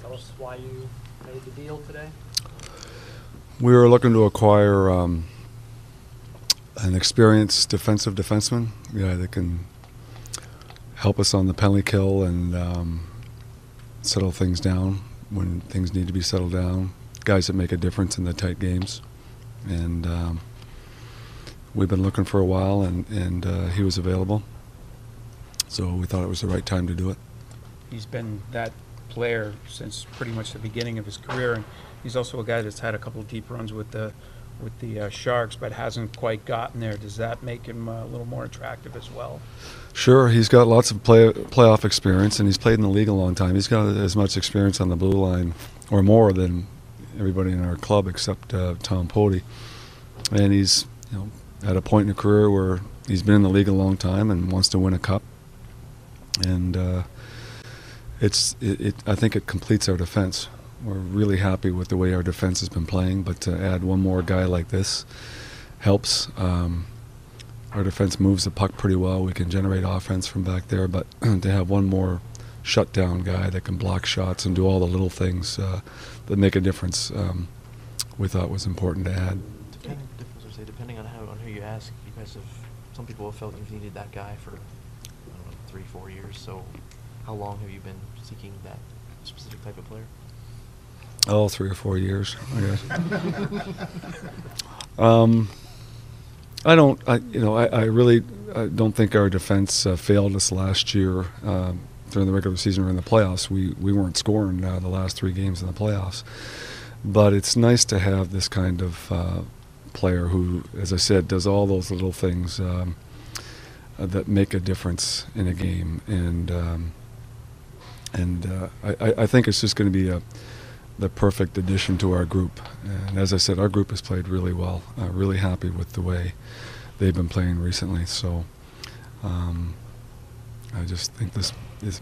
tell us why you made the deal today? We were looking to acquire an experienced defensive defenseman, a guy that can help us on the penalty kill and settle things down when things need to be settled down. Guys that make a difference in the tight games. And we've been looking for a while, and he was available. So we thought it was the right time to do it. He's been that player since pretty much the beginning of his career, and he's also a guy that's had a couple of deep runs with the Sharks, but hasn't quite gotten there. Does that make him a little more attractive as well? Sure, he's got lots of playoff experience, and he's played in the league a long time. He's got as much experience on the blue line, or more, than everybody in our club except Tom Pody. And he's at a point in a career where he's been in the league a long time and wants to win a cup. And I think it completes our defense. We're really happy with the way our defense has been playing, but to add one more guy like this helps. Our defense moves the puck pretty well. We can generate offense from back there, but to have one more shutdown guy that can block shots and do all the little things that make a difference, we thought was important to add. Depending on who you ask, you guys have, some people have felt you've needed that guy for 3-4 years. So how long have you been seeking that specific type of player? Oh, 3 or 4 years, I guess. I really don't think our defense failed us last year during the regular season or in the playoffs. We weren't scoring the last 3 games in the playoffs. But it's nice to have this kind of player who, as I said, does all those little things that make a difference in a game. And I think it's just going to be the perfect addition to our group. And as I said, our group has played really well. Really happy with the way they've been playing recently. So I just think this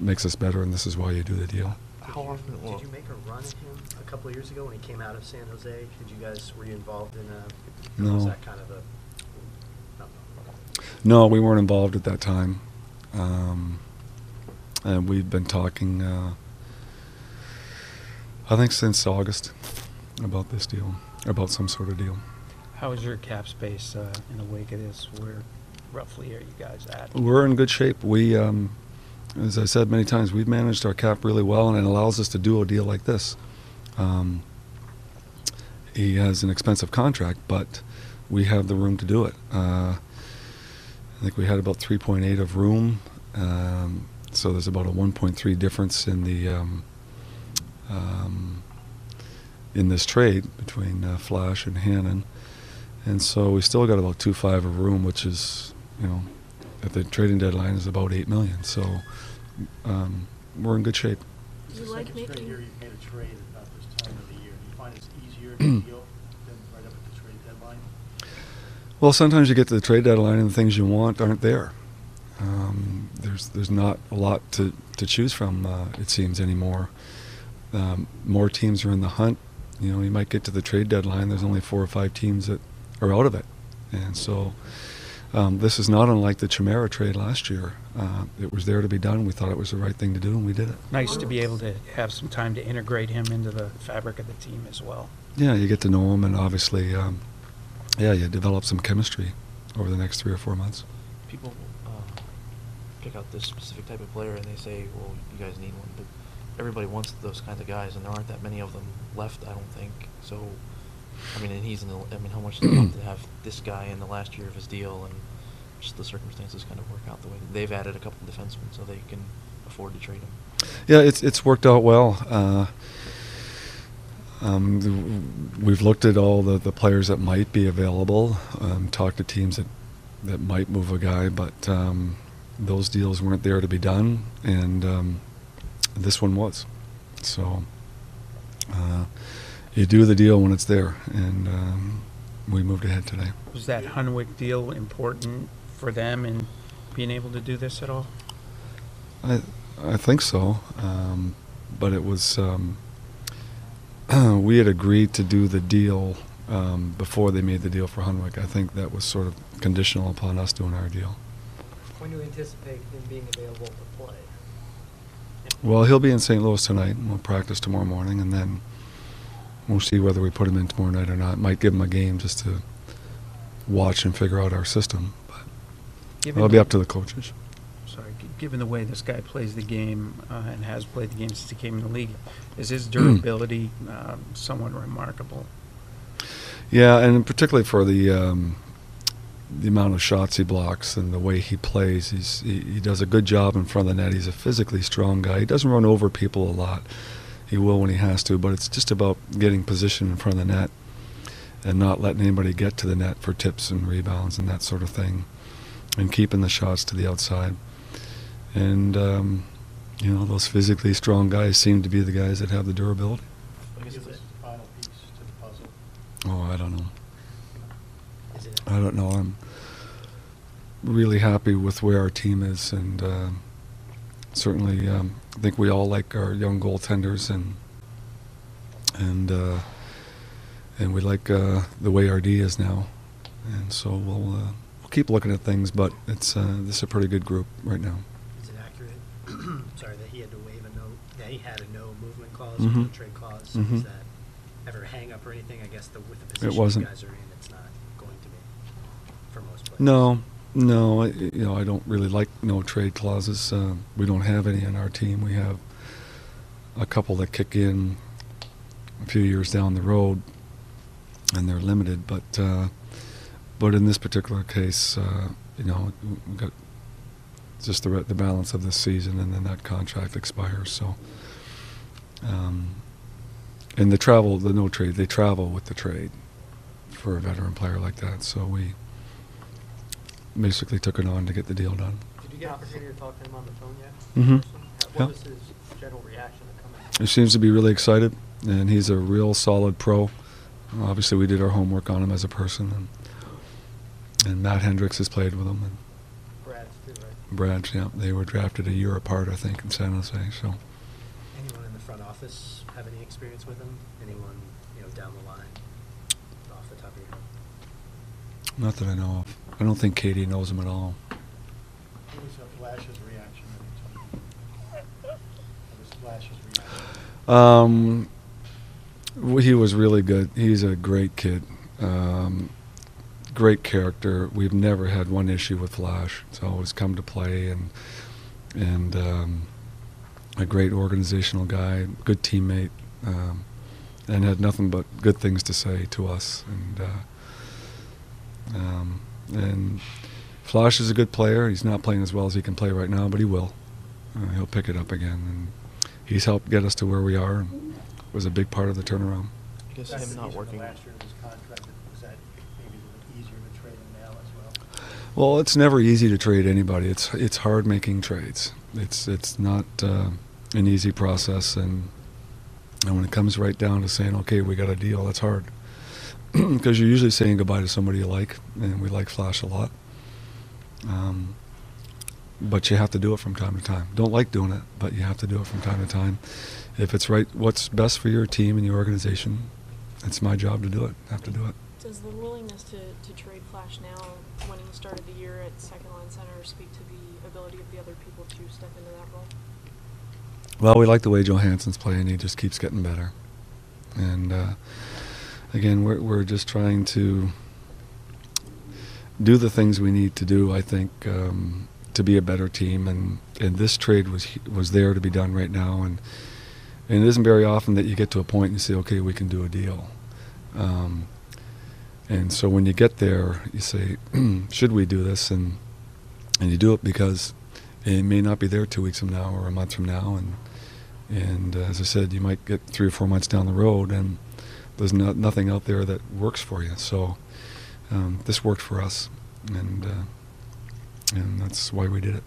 makes us better, and this is why you do the deal. How often did you make a run at him a couple of years ago when he came out of San Jose? Were you involved in No. Was that kind of a... No, we weren't involved at that time. And we've been talking, I think since August, about this deal, about some sort of deal. How is your cap space in the wake of this? Where roughly are you guys at? We're in good shape. We, as I said many times, we've managed our cap really well, and it allows us to do a deal like this. He has an expensive contract, but we have the room to do it. I think we had about 3.8 of room, so there's about a 1.3 difference in the in this trade between Flash and Hannan, and so we still got about 2.5 of room, which is, at the trading deadline is about $8 million. So we're in good shape. You like making... Straight year you've made a trade about this time of the year. Do you find it's easier to deal than right up at the trade deadline? Well, sometimes you get to the trade deadline and the things you want aren't there. There's not a lot to choose from, it seems, anymore. More teams are in the hunt. You might get to the trade deadline, there's only 4 or 5 teams that are out of it. And so this is not unlike the Chimera trade last year. It was there to be done. We thought it was the right thing to do, and we did it. Nice to be able to have some time to integrate him into the fabric of the team as well. Yeah, you get to know him, and obviously, you develop some chemistry over the next 3 or 4 months. People pick out this specific type of player and they say, well, you guys need one, but everybody wants those kinds of guys, and there aren't that many of them left, I don't think. So, and he's how much does it help to have this guy in the last year of his deal, and just the circumstances kind of work out the way that they've added a couple of defensemen so they can afford to trade him. Yeah, it's worked out well. We've looked at all the players that might be available, talked to teams that might move a guy, but those deals weren't there to be done, and this one was. So you do the deal when it's there, and we moved ahead today. Was that Hunwick deal important for them in being able to do this at all? I think so, but it was we had agreed to do the deal before they made the deal for Hunwick. I think that was sort of conditional upon us doing our deal. When do you anticipate him being available to play? Well, he'll be in St. Louis tonight, and we'll practice tomorrow morning, and then we'll see whether we put him in tomorrow night or not. Might give him a game just to watch and figure out our system, but it'll be up to the coaches. Given the way this guy plays the game and has played the game since he came in the league, is his durability somewhat remarkable? Yeah, and particularly for the amount of shots he blocks and the way he plays, he does a good job in front of the net. He's a physically strong guy. He doesn't run over people a lot. He will when he has to, but it's just about getting position in front of the net and not letting anybody get to the net for tips and rebounds and that sort of thing, and keeping the shots to the outside. And, those physically strong guys seem to be the guys that have the durability. I guess this is the final piece to the puzzle. Oh, I don't know. Is it? I don't know. I'm really happy with where our team is, and certainly I think we all like our young goaltenders, and we like the way our D is now, and so we'll keep looking at things. But this is a pretty good group right now. Is it accurate? Sorry, that he had to waive a no. That he had a no movement clause, Mhm. no trade clause. So Mhm. is that ever hang up or anything? I guess with the position wasn't. you guys are in, it's not going to be for most players. No, I don't really like no trade clauses. We don't have any in our team. We have a couple that kick in a few years down the road, and they're limited. But in this particular case, we've got just the balance of this season, and then that contract expires. So, and the no trade, they travel with the trade for a veteran player like that. So we basically took it on to get the deal done. Did you get an opportunity to talk to him on the phone yet? Mhm. What Yeah. was his general reaction to coming? He seems to be really excited, and he's a real solid pro. Obviously, we did our homework on him as a person, and Matt Hendricks has played with him, and Brad's too, right? Brad, yeah, they were drafted a year apart, I think, in San Jose. So, Anyone in the front office have any experience with him? Anyone down the line, off the top of your head? not that I know of. I don't think Katie knows him at all. What was Flash's reaction when he told you? What was Flash's reaction? He was really good. He's a great kid. Great character. We've never had one issue with Flash. It's always come to play, and a great organizational guy, good teammate, and had nothing but good things to say to us. And Flash is a good player. He's not playing as well as he can play right now, but he will. He'll pick it up again, and he's helped get us to where we are, and was a big part of the turnaround. I guess That's him the not reason working. The last year of his contract, was that maybe a little easier to trade him now as well? Well, it's never easy to trade anybody. It's hard making trades. It's not an easy process, and when it comes right down to saying, okay, we got a deal, that's hard. Because you're usually saying goodbye to somebody you like, and we like Flash a lot. But you have to do it from time to time. Don't like doing it, but you have to do it from time to time. If it's right, what's best for your team and your organization, it's my job to do it. I have to do it. Does the willingness to trade Flash now, when he started the year at second line center, speak to the ability of the other people to step into that role? Well, we like the way Johansson's playing. He just keeps getting better. And again, we're just trying to do the things we need to do, I think, to be a better team. And this trade was there to be done right now. And it isn't very often that you get to a point and you say, okay, we can do a deal. And so when you get there, you say, should we do this? And you do it because it may not be there 2 weeks from now or a month from now. And as I said, you might get 3 or 4 months down the road, and there's nothing out there that works for you. So this worked for us, and that's why we did it.